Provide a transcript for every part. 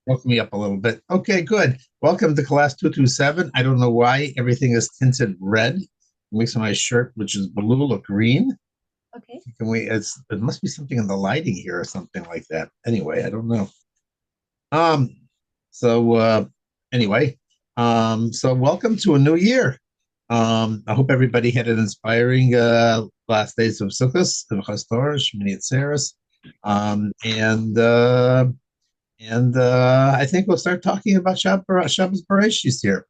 Woke me up a little bit. Okay, good. Welcome to class 227. I don't know why everything is tinted red. It makes my shirt, which is blue, look green. Okay. It must be something in the lighting here or something like that. Anyway, I don't know. So anyway, so welcome to a new year. I hope everybody had an inspiring last days of Sukkot, of Chastor, Shmini Atzeres. Um, and uh, and I think we'll start talking about Shabbos Bereshis here.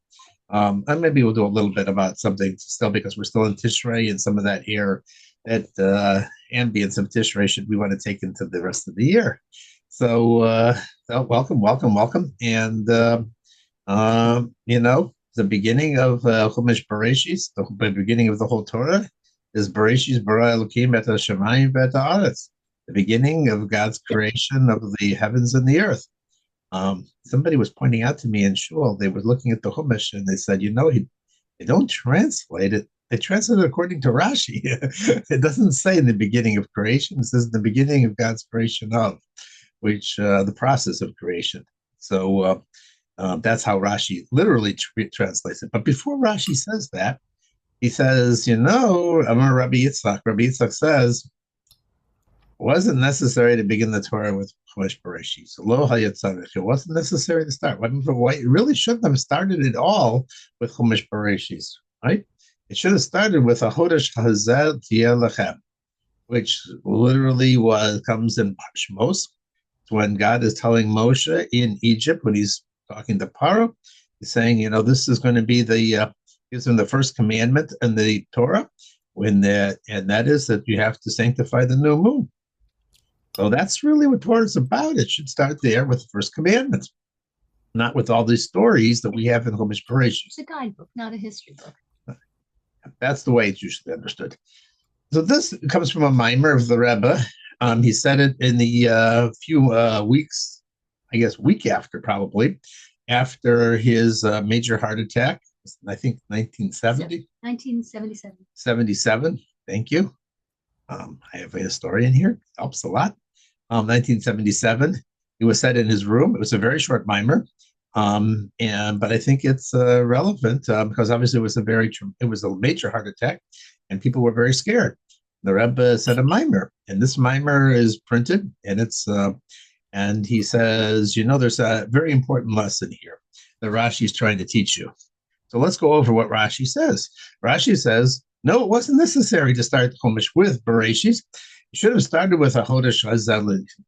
And maybe we'll do a little bit about something still because we're still in Tishrei and some of that air, that ambience of Tishrei should we want to take into the rest of the year. So welcome, welcome, welcome. And, the beginning of Chumash Bereshis, the beginning of the whole Torah, is Bereshis bara Elokim et hashamayim v'et haaretz, the beginning of God's creation of the heavens and the earth. Somebody was pointing out to me in shul, they were looking at the Chumash and they said, they don't translate it. They translate it according to Rashi. It doesn't say in the beginning of creation. It says in the beginning of God's creation of, which the process of creation. So that's how Rashi literally translates it. But before Rashi says that, he says, Amar Rabbi Yitzchak. Rabbi Yitzchak says, it wasn't necessary to begin the Torah with Chumash Bereshis. So Lo hayatzarich. It wasn't necessary to start. It really shouldn't have started at all with Chumash Bereshis, right? It should have started with a Chodesh Hazel Tiyeh Lechem, which literally comes in Shmos. It's when God is telling Moshe in Egypt, when he's talking to Paro, he's saying, this is going to be gives him the first commandment in the Torah, and that is that you have to sanctify the new moon. So that's really what Torah is about. It should start there with the first commandment, not with all these stories that we have in Chumash Bereshis. It's a guidebook, not a history book. That's the way it's usually understood. So this comes from a mimer of the Rebbe. He said it in the few weeks, I guess week after probably, after his major heart attack, I think 1970? 1977. 77, thank you. I have a historian here, helps a lot. 1977, it was said in his room. It was a very short mimer, but I think it's relevant because obviously it was a major heart attack, and people were very scared. The Rebbe said a mimer, and this mimer is printed, and he says, there's a very important lesson here that Rashi is trying to teach you. So let's go over what Rashi says. Rashi says, no, it wasn't necessary to start the Chumash with Bereshis. You should have started with a Chodesh Hazel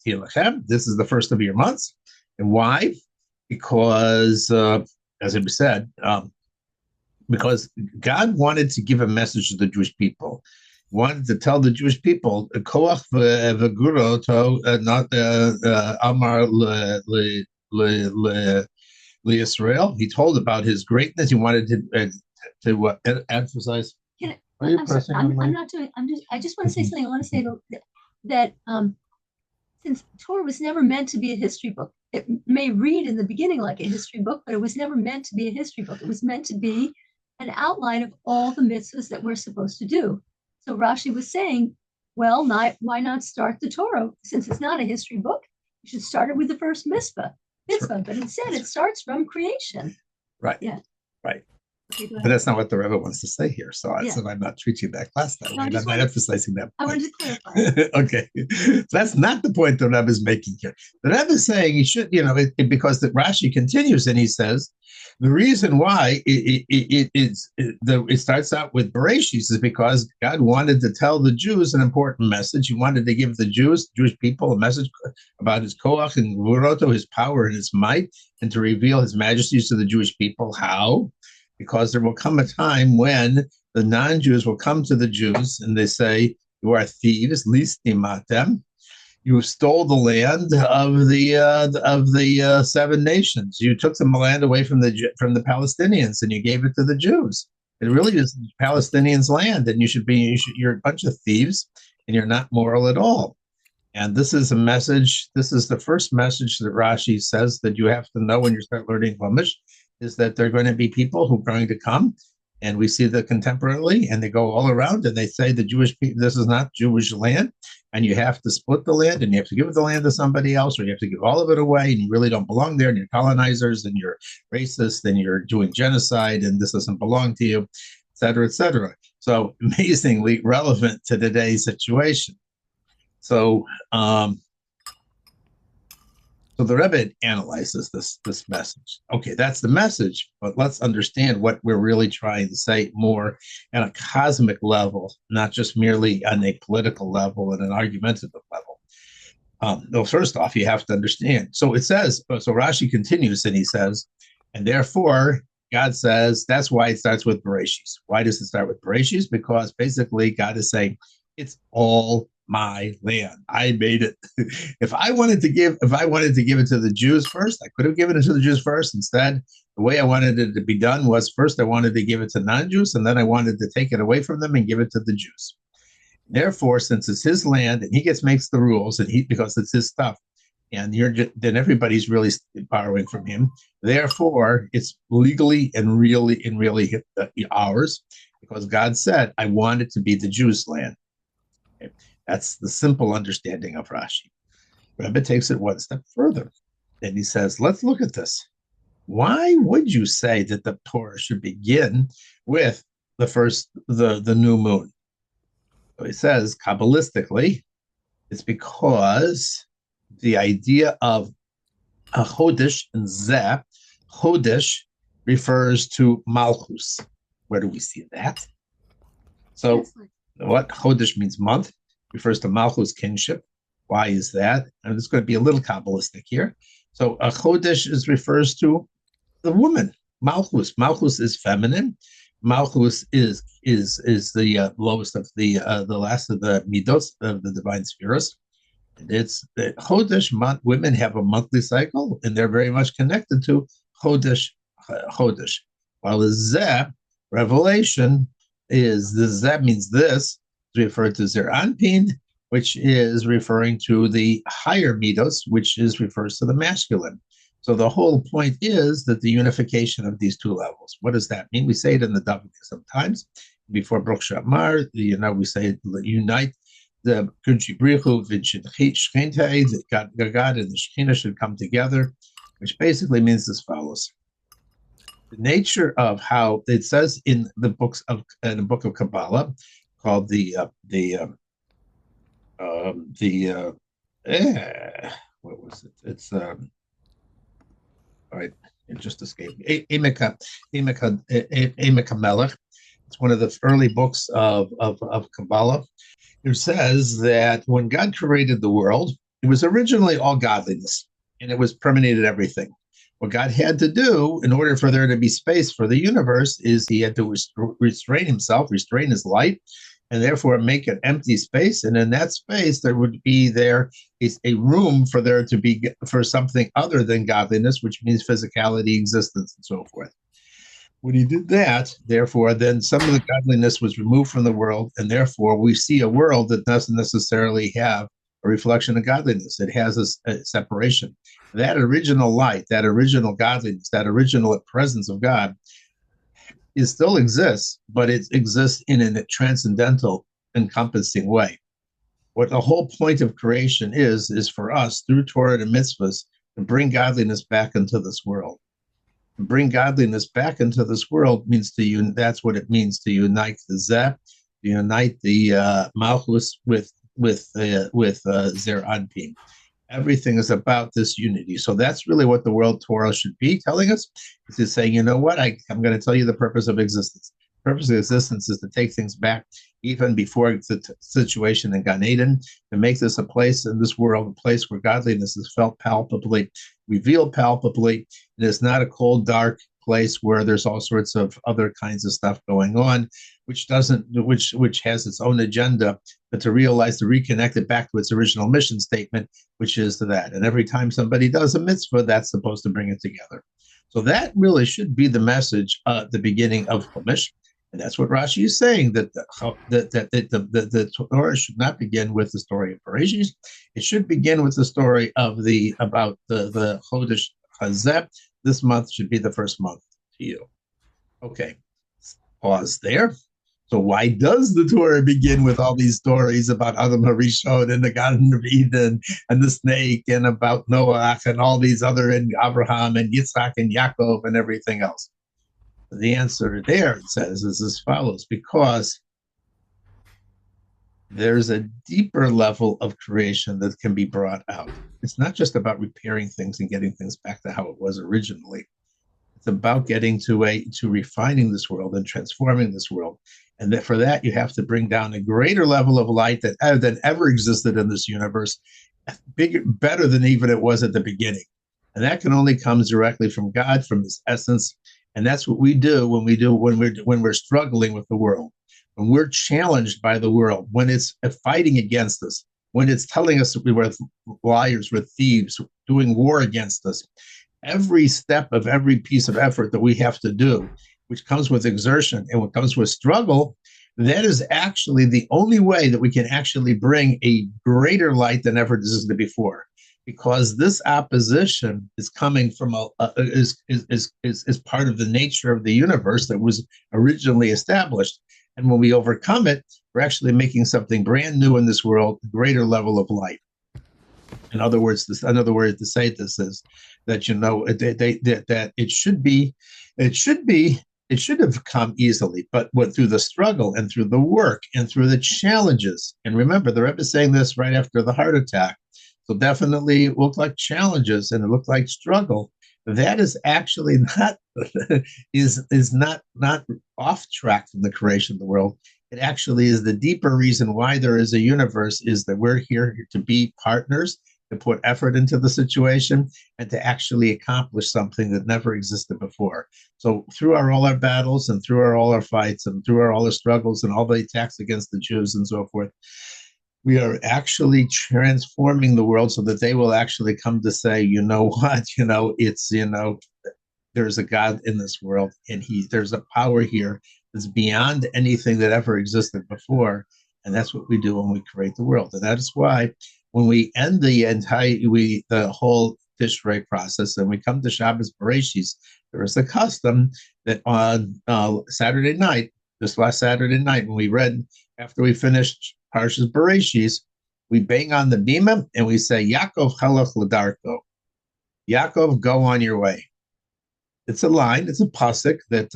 Tiyeh Lechem. This is the first of your months. And why? Because, as it was said, because God wanted to give a message to the Jewish people. He wanted to tell the Jewish people, Koach v'guro to not Amar Israel. He told about his greatness. He wanted to emphasize. I'm not doing. I just want to say something. I want to say that since Torah was never meant to be a history book, it may read in the beginning like a history book, but it was never meant to be a history book. It was meant to be an outline of all the mitzvahs that we're supposed to do. So Rashi was saying, well, why not start the Torah? Since it's not a history book, you should start it with the first mitzvah. But instead it starts from creation. Right. Yeah. Right. Okay, but that's not what the Rebbe wants to say here. So I said I'm not treating that class that way. I'm not emphasizing that. I wanted to clarify. Okay. So that's not the point the Rebbe is making here. The Rebbe is saying he should, because the Rashi continues and he says, the reason why it starts out with Bereshis is because God wanted to tell the Jews an important message. He wanted to give the Jewish people a message about his koach and vuroto, his power and his might, and to reveal his majesties to the Jewish people. How? Because there will come a time when the non-Jews will come to the Jews and they say, you are thieves, listimatem. You stole the land of the 7 nations. You took the land away from the Palestinians and you gave it to the Jews. It really is Palestinians' land, and you're a bunch of thieves, and you're not moral at all. And this is a message. This is the first message that Rashi says that you have to know when you start learning Chumash, is that there are going to be people who are going to come And we see that contemporarily, and they go all around and they say the Jewish people, this is not Jewish land, and you have to split the land and you have to give the land to somebody else, or you have to give all of it away, and you really don't belong there, and you're colonizers, and you're racist, and you're doing genocide, and this doesn't belong to you, et cetera, et cetera. So amazingly relevant to today's situation. So so the Rebbe analyzes this message. Okay, that's the message, but let's understand what we're really trying to say more at a cosmic level, not just merely on a political level and an argumentative level. Well, first off, you have to understand. So it says, so Rashi continues and he says, and therefore God says that's why it starts with Bereshis. Why does it start with Bereshis? Because basically God is saying it's all my land. I made it. If I wanted to give it to the Jews first, I could have given it to the Jews first. Instead, the way I wanted it to be done was first I wanted to give it to non-Jews, and then I wanted to take it away from them and give it to the Jews. Therefore, since it's his land and he makes the rules, and because it's his stuff, and then everybody's really borrowing from him. Therefore, it's legally and really ours, because God said, "I want it to be the Jews' land." Okay. That's the simple understanding of Rashi. Rebbe takes it one step further, and he says, "Let's look at this. Why would you say that the Torah should begin with the new moon?" So he says, Kabbalistically, it's because the idea of a Chodesh and Zeh, Chodesh refers to Malchus. Where do we see that? So what Chodesh means month, refers to Malchus kinship. Why is that? And it's going to be a little Kabbalistic here. So a Chodesh refers to the woman, Malchus. Malchus is feminine. Malchus is the lowest of the last of the midos of the divine spheres. It's the Chodesh month. Women have a monthly cycle, and they're very much connected to Chodesh. While the Zeh, revelation, is the Zeh means this, is referred to Zer Anpin, which is referring to the higher midos, which refers to the masculine. So the whole point is that the unification of these two levels. What does that mean? We say it in the Davening sometimes. Before Baruch Shamar, we say unite the Kunchi Brichu, Shchente, that God and the Shekhinah should come together, which basically means as follows. The nature of how it says in the book of Kabbalah, called what was it? It's all right, it just escaped me. Emeka Melech. It's one of the early books of Kabbalah. It says that when God created the world, it was originally all godliness, and it was permeated everything. What God had to do in order for there to be space for the universe is he had to restrain himself, restrain his light, and therefore make an empty space. And in that space, there would be a room for there to be for something other than godliness, which means physicality, existence, and so forth. When he did that, therefore, then some of the godliness was removed from the world, and therefore we see a world that doesn't necessarily have a reflection of godliness. It has a separation. That original light, that original godliness, that original presence of God still exists, but it exists in a transcendental, encompassing way. What the whole point of creation is for us, through Torah and mitzvahs, to bring godliness back into this world. Bring godliness back into this world means that's what it means to unite the Zeh, to unite the Malchus with Zer Anpin. Everything is about this unity. So that's really what the world Torah should be telling us. It's saying, you know what, I'm going to tell you the purpose of existence. The purpose of existence is to take things back even before the situation in Gan Eden, to make this a place in this world, a place where godliness is felt palpably, revealed palpably. It is not a cold, dark place where there's all sorts of other kinds of stuff going on, which has its own agenda, but to reconnect it back to its original mission statement, which is to that. And every time somebody does a mitzvah, that's supposed to bring it together. So that really should be the message at the beginning of Chumash. And that's what Rashi is saying, that the Torah should not begin with the story of Bereshis. It should begin with the story of about the Chodesh Hazeh. This month should be the first month to you. Okay. Pause there. So why does the Torah begin with all these stories about Adam Harishon and the Garden of Eden and the snake and about Noah and all these other and Abraham and Yitzhak and Yaakov and everything else? The answer there, it says, is as follows: because there's a deeper level of creation that can be brought out. It's not just about repairing things and getting things back to how it was originally. It's about getting to refining this world and transforming this world. And that for that, you have to bring down a greater level of light than ever existed in this universe, bigger, better than even it was at the beginning. And that can only come directly from God, from His essence. And that's what we do when we're struggling with the world, when we're challenged by the world, when it's fighting against us, when it's telling us we're liars, we're thieves, doing war against us. Every step of every piece of effort that we have to do, which comes with exertion and what comes with struggle, that is actually the only way that we can actually bring a greater light than ever existed before. Because this opposition is coming from is part of the nature of the universe that was originally established. And when we overcome it, we're actually making something brand new in this world, a greater level of light. In other words, another way to say this is that that it should have come easily, but through the struggle and through the work and through the challenges. And remember, the Rebbe is saying this right after the heart attack. So definitely it looked like challenges and it looked like struggle. That is actually not is not off track from the creation of the world. It actually is the deeper reason why there is a universe, is that we're here to be partners, to put effort into the situation, and to actually accomplish something that never existed before. So through all our battles and through all our fights and through all our struggles and all the attacks against the Jews and so forth, we are actually transforming the world so that they will actually come to say, you know what, there's a God in this world, and there's a power here that's beyond anything that ever existed before. And that's what we do when we create the world. And that is why when we end the whole Tishrei process and we come to Shabbos Bereshis, there is a custom that on Saturday night, this last Saturday night, when we read, after we finished Parshas Bereshis, we bang on the bima and we say, Yaakov chalach l'darko. Yaakov, go on your way. It's a line, it's a pasuk that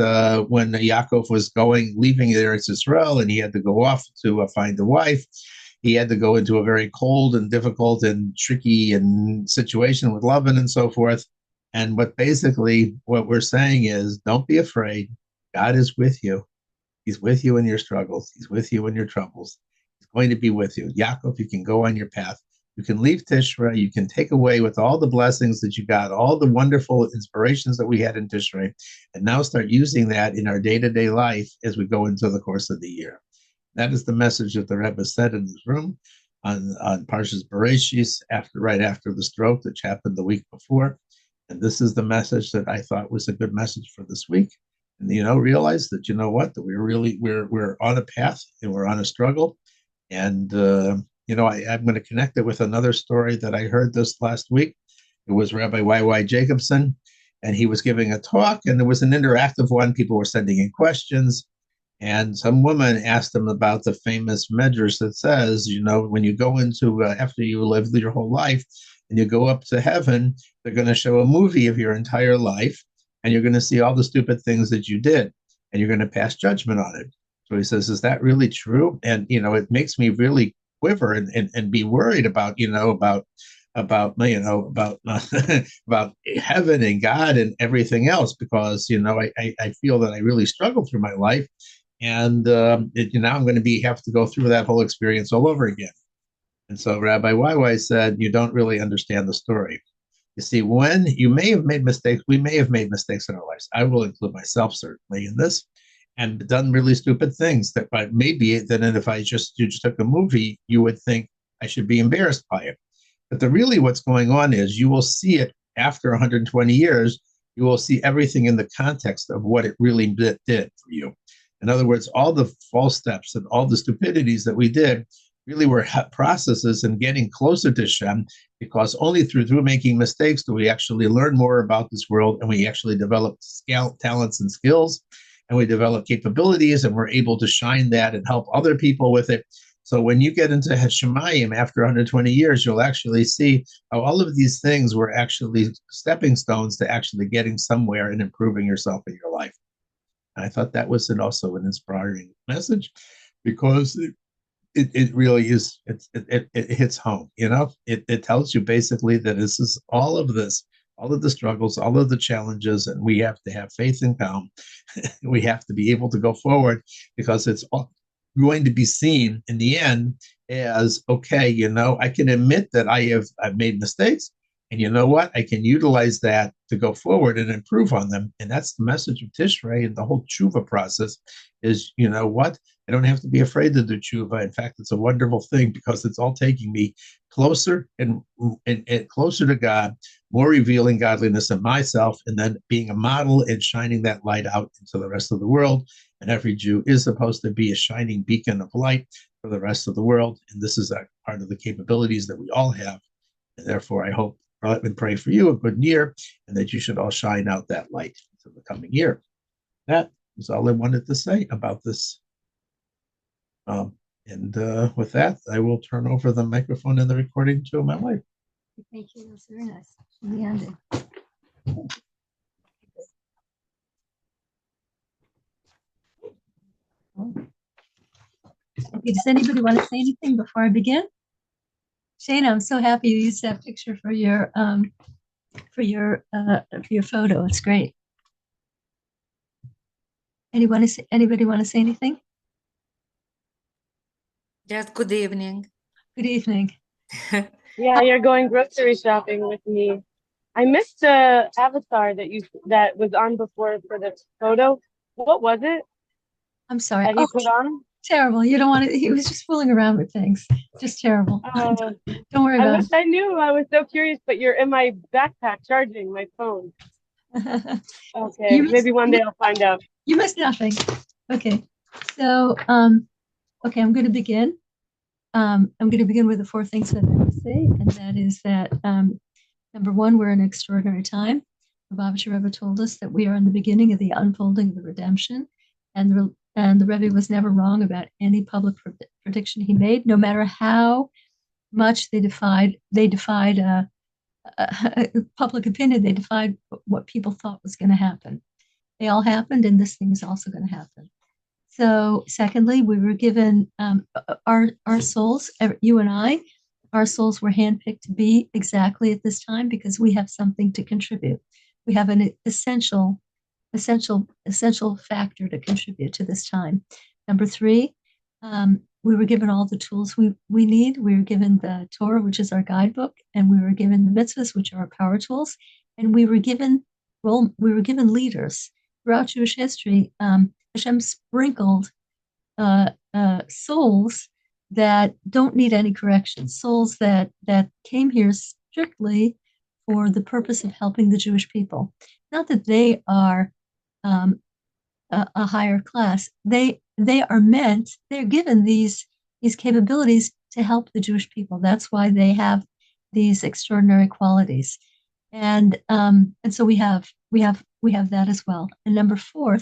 when Yaakov was leaving Eretz Yisrael and he had to go off to find a wife, he had to go into a very cold and difficult and tricky and situation with Lavan and so forth. And what we're saying is, don't be afraid. God is with you. He's with you in your struggles. He's with you in your troubles. He's going to be with you. Yaakov, you can go on your path. You can leave Tishrei. You can take away with all the blessings that you got, all the wonderful inspirations that we had in Tishrei, and now start using that in our day-to-day life as we go into the course of the year. That is the message that the Rebbe said in his room on Parshas Bereshis right after the stroke that happened the week before. And this is the message that I thought was a good message for this week. And realize that that we're on a path and we're on a struggle. And I'm going to connect it with another story that I heard this last week. It was Rabbi Y.Y. Jacobson, and he was giving a talk, and it was an interactive one. People were sending in questions, and some woman asked him about the famous medrash that says, when you go into, after you live your whole life, and you go up to heaven, they're going to show a movie of your entire life, and you're going to see all the stupid things that you did, and you're going to pass judgment on it. So he says, is that really true? And, it makes me really quiver and be worried about about heaven and God and everything else, because I feel that I really struggled through my life, and now I'm going to have to go through that whole experience all over again. And so Rabbi YY said, you don't really understand the story. You see, when you may have made mistakes, we may have made mistakes in our lives. I will include myself certainly in this, and done really stupid things that maybe then if you just took a movie, you would think I should be embarrassed by it. But really what's going on is you will see it after 120 years, you will see everything in the context of what it really did for you. In other words, all the false steps and all the stupidities that we did really were processes in getting closer to Shem, because only through making mistakes do we actually learn more about this world, and we actually develop talents and skills. and we develop capabilities, and we're able to shine that and help other people with it. So when you get into Shemayim after 120 years, you'll actually see how all of these things were actually stepping stones to actually getting somewhere and improving yourself in your life. And I thought that was also an inspiring message because it really is, it hits home, it tells you basically that this is all of the struggles, all of the challenges, and we have to have faith and calm. We have to be able to go forward because it's all going to be seen in the end as, okay, I can admit that I've made mistakes, and you know what, I can utilize that to go forward and improve on them. And that's the message of Tishrei and the whole tshuva process is, you know what, I don't have to be afraid to do tshuva. In fact, it's a wonderful thing because it's all taking me closer and closer to God, more revealing godliness in myself, and then being a model and shining that light out into the rest of the world. And every Jew is supposed to be a shining beacon of light for the rest of the world. And this is a part of the capabilities that we all have. And therefore, I hope and pray for you a good year, and that you should all shine out that light into the coming year. That is all I wanted to say about this. And with that, I will turn over the microphone and the recording to my wife. Thank you. That's very nice. The ending. Okay, does anybody want to say anything before I begin? Shana, I'm so happy you used that picture for your photo. It's great. Anybody want to say anything? Just good evening. Good evening. Yeah, you're going grocery shopping with me. I missed the avatar that was on before for the photo. What was it I'm sorry. that he put on? Terrible. You don't want to. He was just fooling around with things. Just terrible. Don't worry about it. I wish I knew. I was so curious, but you're in my backpack charging my phone. Okay, maybe one day I'll find out. You missed nothing. Okay, so okay, I'm going to begin. I'm going to begin with the four things that I would say, and that is that number one, we're in an extraordinary time. The Lubavitcher Rebbe told us that we are in the beginning of the unfolding of the redemption, and the Rebbe was never wrong about any public prediction he made, no matter how much they defied public opinion. They defied what people thought was going to happen. They all happened, and this thing is also going to happen. So, secondly, we were given our souls, you and I, our souls were handpicked to be exactly at this time because we have something to contribute. We have an essential factor to contribute to this time. Number three, we were given all the tools we need. We were given the Torah, which is our guidebook, and we were given the mitzvahs, which are our power tools, and we were given leaders throughout Jewish history. Hashem sprinkled souls that don't need any correction, souls that came here strictly for the purpose of helping the Jewish people. Not that they are a higher class. They're given these capabilities to help the Jewish people. That's why they have these extraordinary qualities. And so we have that as well. And number four,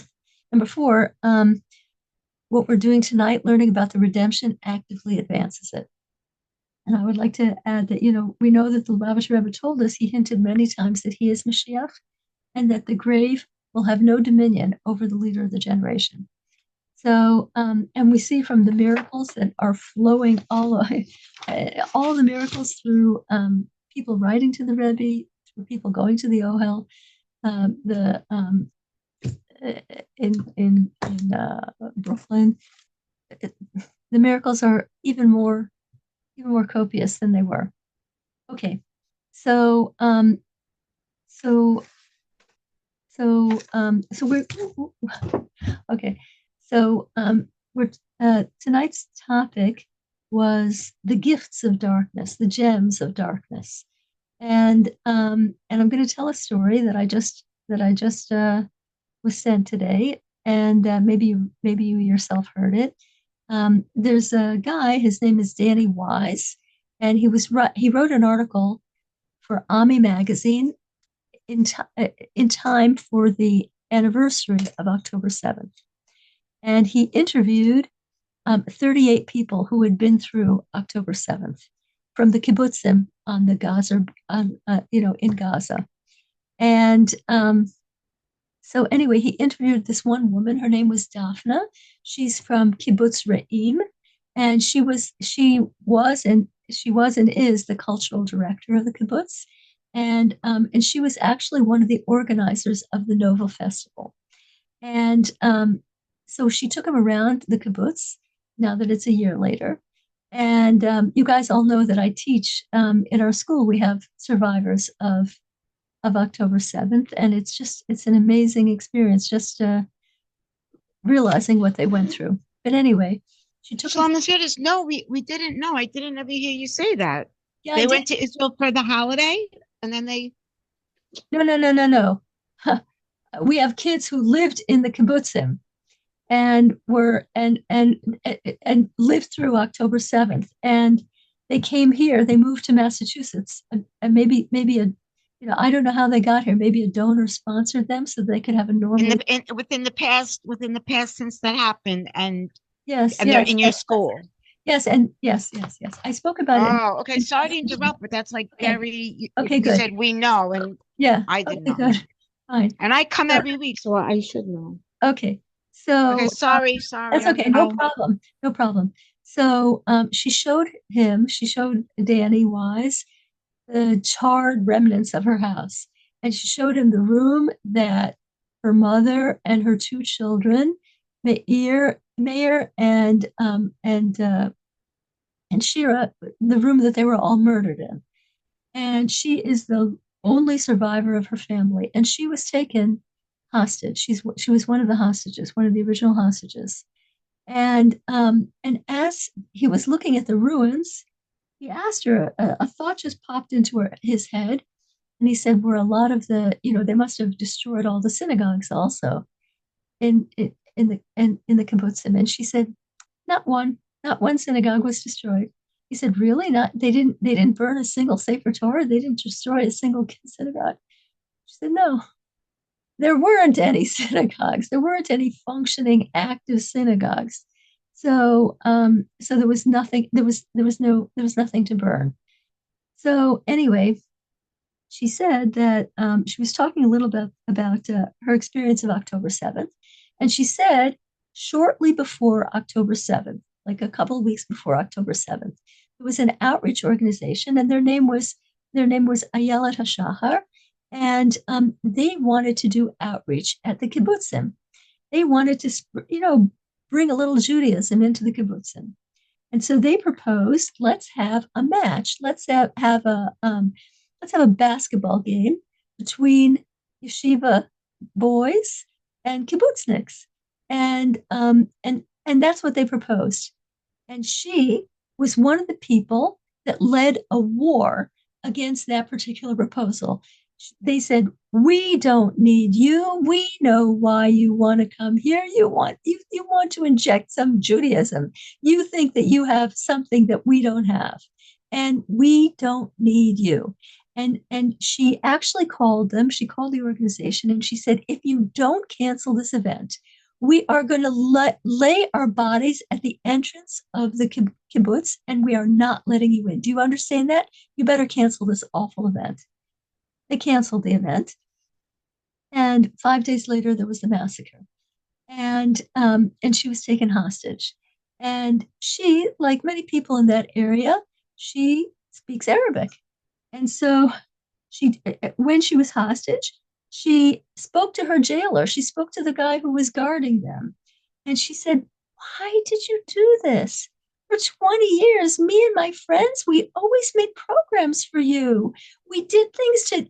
what we're doing tonight, learning about the redemption, actively advances it. And I would like to add that, we know that the Lubavitcher Rebbe told us, he hinted many times that he is Mashiach, and that the grave will have no dominion over the leader of the generation. So, and we see from the miracles that are flowing, all the miracles through people writing to the Rebbe, through people going to the Ohel, in Brooklyn, the miracles are even more copious than they were. Okay, so we're okay. So we're tonight's topic was the gifts of darkness, the gems of darkness, and I'm going to tell a story that I just was sent today, and maybe you yourself heard it. There's a guy. His name is Danny Wise, and he wrote an article for Ami magazine in time for the anniversary of October 7th. And he interviewed 38 people who had been through October 7th from the kibbutzim on the Gaza, in Gaza. And so anyway, he interviewed this one woman. Her name was Daphna. She's from Kibbutz Re'im, and she was and is the cultural director of the kibbutz, and she was actually one of the organizers of the Nova Festival. And so she took him around the kibbutz. Now that it's a year later, and you guys all know that I teach in our school. We have survivors of October 7th, and it's an amazing experience just realizing what they went through. But anyway, she took Shalom Nosferatu. No, we didn't know. I didn't ever hear you say that. Yeah, They went to Israel for the holiday, and then they. No. We have kids who lived in the kibbutzim and were and lived through October 7th, and they came here. They moved to Massachusetts, and maybe a I don't know how they got here. Maybe a donor sponsored them so they could have a normal. Within the past since that happened, and yes, they're in your school. Yes, and yes. I spoke about it. Oh, okay. Sorry to interrupt, but that's like very. Okay, you good. said we know, and yeah, I didn't know. Good. Fine. And I come every week, so I should know. Okay, so okay, sorry. That's okay. No problem. So she showed Danny Wise the charred remnants of her house, and she showed him the room that her mother and her two children, Meir and Shira, the room that they were all murdered in. And she is the only survivor of her family, and she was taken hostage. She was one of the hostages, one of the original hostages. And as he was looking at the ruins, he asked her, a thought just popped into his head, and he said, "Were a lot of they must have destroyed all the synagogues also in the kibbutzim." And she said, not one synagogue was destroyed." He said, "Really? Not they didn't burn a single Sefer Torah? They didn't destroy a single synagogue?" She said, "No, there weren't any synagogues. There weren't any functioning, active synagogues. So there was nothing. There was nothing to burn." So anyway, she said that she was talking a little bit about her experience of October 7th, and she said shortly before October 7th, like a couple of weeks before October 7th, there was an outreach organization, and their name was Ayelet HaShahar, and they wanted to do outreach at the kibbutzim. They wanted to, bring a little Judaism into the kibbutzim. And so they proposed, let's have a match. Let's have a basketball game between yeshiva boys and kibbutzniks. And that's what they proposed. And she was one of the people that led a war against that particular proposal. They said, "We don't need you. We know why you want to come here. You want to inject some Judaism. You think that you have something that we don't have, and we don't need you." And she actually called them. She called the organization, and she said, "If you don't cancel this event, we are going to lay our bodies at the entrance of the kibbutz, and we are not letting you in. Do you understand that? You better cancel this awful event." They canceled the event, and 5 days later there was the massacre, and she was taken hostage. And she, like many people in that area, she speaks Arabic, and so when she was hostage, she spoke to her jailer. She spoke to the guy who was guarding them, and she said, "Why did you do this? For 20 years, me and my friends, we always made programs for you. We did things to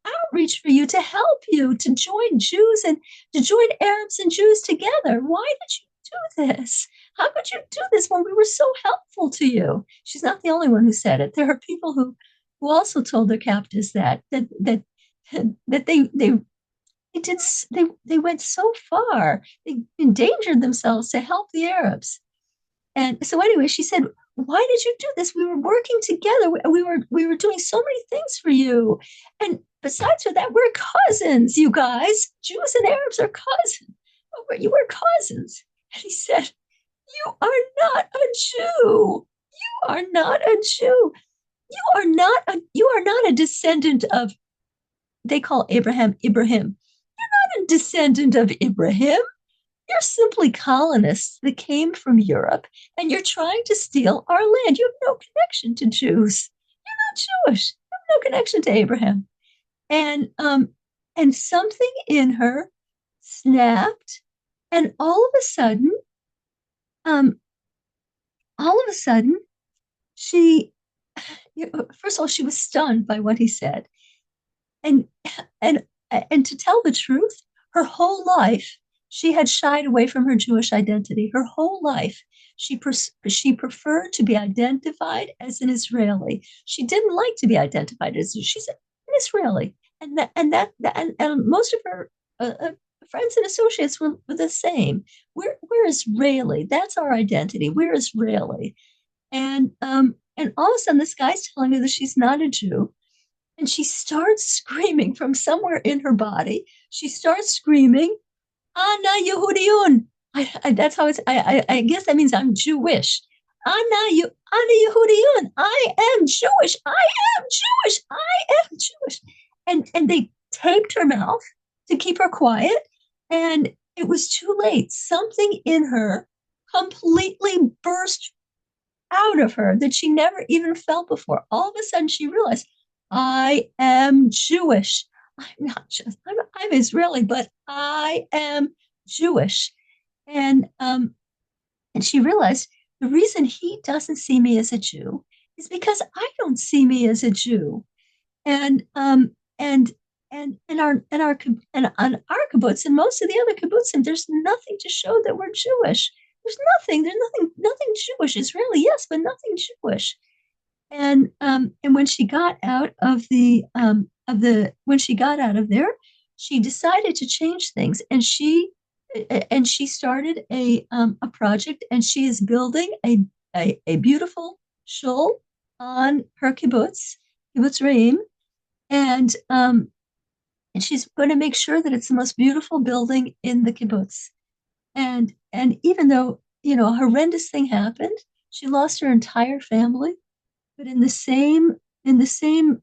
outreach for you, to help you, to join Jews and to join Arabs and Jews together. Why did you do this? How could you do this when we were so helpful to you?" She's not the only one who said it. There are people who also told their captors that they went so far. They endangered themselves to help the Arabs. And so anyway, she said, "Why did you do this? We were working together. We were doing so many things for you." And besides for that, we're cousins, you guys. Jews and Arabs are cousins. You were cousins. And he said, you are not a Jew. You are not a Jew. You are not a descendant of, they call Abraham Ibrahim. You're not a descendant of Ibrahim. You're simply colonists that came from Europe, and you're trying to steal our land. You have no connection to Jews. You're not Jewish. You have no connection to Abraham. And something in her snapped, and um, all of a sudden, she, first of all, she was stunned by what he said, and and and to tell the truth, her whole life she had shied away from her Jewish identity. Her whole life, she preferred to be identified as an Israeli. She didn't like to be identified as she's an Israeli, and most of her friends and associates were the same. We're Israeli. That's our identity. We're Israeli, and all of a sudden, this guy's telling her that she's not a Jew, and she starts screaming from somewhere in her body. She starts screaming, Ana Yehudiyun. That's how it's. I guess that means I'm Jewish. Ana Yehudiyun. I am Jewish. I am Jewish. I am Jewish. And they taped her mouth to keep her quiet. And it was too late. Something in her completely burst out of her that she never even felt before. All of a sudden, she realized, I am Jewish. I'm not just, I'm Israeli, but I am Jewish. And she realized the reason he doesn't see me as a Jew is because I don't see me as a Jew. And and and on our kibbutz and most of the other kibbutzim, there's nothing to show that we're Jewish. There's nothing Jewish. Israeli, yes, but nothing Jewish. And when she got out of when she got out of there, she decided to change things, and she started a project, and she is building a beautiful shul on her kibbutz Reim, and she's going to make sure that it's the most beautiful building in the kibbutz. And even though a horrendous thing happened, she lost her entire family, but in the same in the same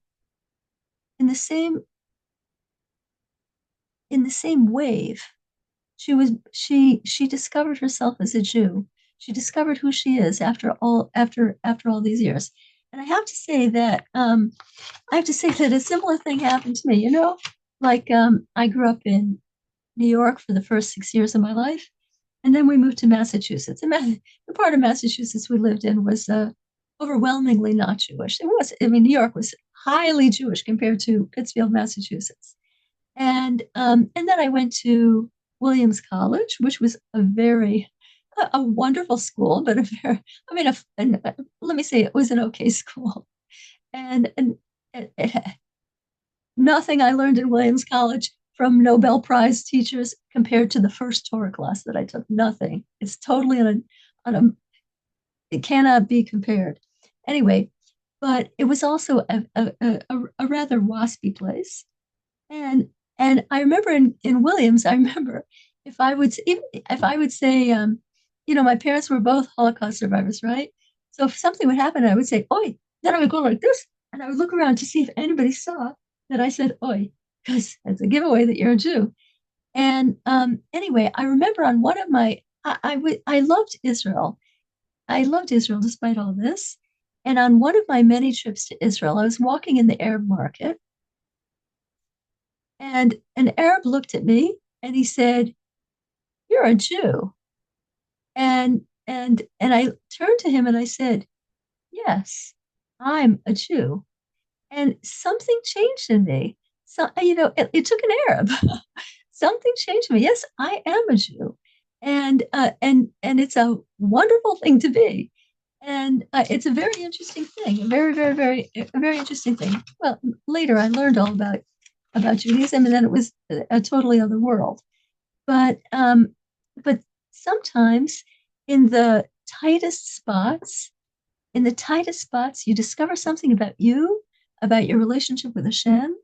in the same in the same wave, she discovered herself as a Jew. She discovered who she is after all these years. And I have to say that a similar thing happened to me. Like I grew up in New York for the first 6 years of my life, and then we moved to Massachusetts. And the part of Massachusetts we lived in was overwhelmingly not Jewish. New York was highly Jewish compared to Pittsfield, Massachusetts. And then I went to Williams College, which was a wonderful school, but let me say it was an okay school. And nothing I learned in Williams College from Nobel Prize teachers compared to the first Torah class that I took. Nothing. It's totally it cannot be compared. Anyway, but it was also a rather waspy place. And I remember in Williams, if I would say, my parents were both Holocaust survivors, right? So if something would happen, I would say, "Oi," then I would go like this, and I would look around to see if anybody saw that I said "Oi," because it's a giveaway that you're a Jew. And anyway, I remember on one of I loved Israel. I loved Israel despite all this. And on one of my many trips to Israel, I was walking in the Arab market, and an Arab looked at me and he said, "You're a Jew." And I turned to him and I said, "Yes, I'm a Jew." And something changed in me. So it took an Arab. Something changed in me. Yes, I am a Jew, and it's a wonderful thing to be. And it's a very interesting thing, a very, very, very, a very interesting thing. Well, later I learned all about Judaism, and then it was a totally other world. But sometimes in the tightest spots, you discover something about you, about your relationship with Hashem,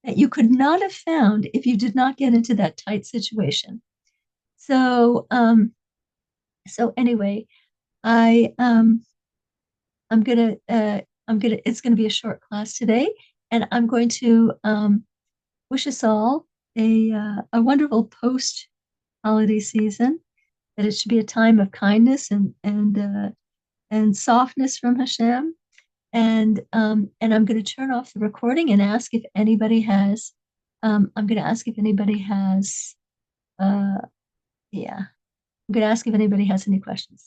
that you could not have found if you did not get into that tight situation. So, so anyway, I it's gonna be a short class today, and I'm going to wish us all a wonderful post holiday season. That it should be a time of kindness and softness from Hashem. And I'm going to turn off the recording and ask if anybody has. I'm going to ask if anybody has. Yeah, I'm going to ask if anybody has any questions.